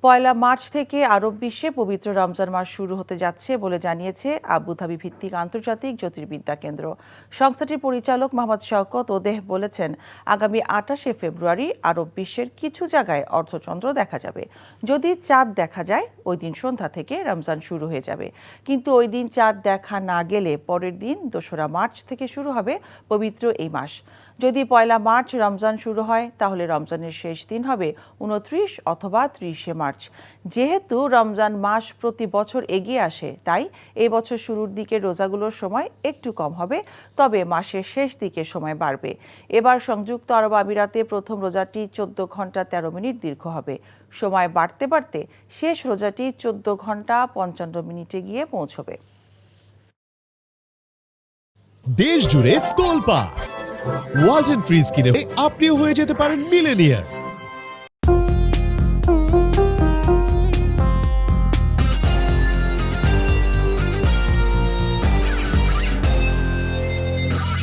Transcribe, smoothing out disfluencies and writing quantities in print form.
পয়লা March থেকে আরব বিশ্বে পবিত্র রমজান মাস শুরু হতে যাচ্ছে বলে জানিয়েছে আবুধাবি ভিত্তিক আন্তর্জাতিক জ্যোতির্বিদ্যা কেন্দ্র। সংস্থাটির পরিচালক মোহাম্মদ শওকত ওদেহ বলেছেন, আগামী 28শে ফেব্রুয়ারি আরব বিশ্বের কিছু জায়গায় অর্ধচন্দ্র দেখা যাবে। যদি চাঁদ দেখা যায়, ওই দিন সন্ধ্যা থেকে রমজান শুরু হয়ে যাবে। কিন্তু ওই দিন চাঁদ দেখা না গেলে পরের দিন 2রা মার্চ থেকে শুরু হবে পবিত্র এই মাস। যদি পয়লা মার্চ রমজান শুরু হয়, তাহলে রমজানের শেষ দিন হবে 29 অথবা 30শে মার্চ। যেহেতু রমজান মাস প্রতি বছর এগিয়ে আসে, তাই এই বছর শুরুর দিকে রোজাগুলোর সময় একটু কম হবে, তবে মাসের শেষ দিকে সময় বাড়বে। এবার সংযুক্ত আরব আমিরাতে প্রথম রোজাটি 14 ঘন্টা 13 মিনিট দীর্ঘ হবে। সময় বাড়তে বাড়তে শেষ রোজাটি 14 ঘন্টা 55 মিনিটে গিয়ে পৌঁছবে। দেশ জুড়ে তোলপাড় ওয়ালটন ফ্রিজ কিনে আপনিও হয়ে যেতে পারেন মিলেনিয়ার।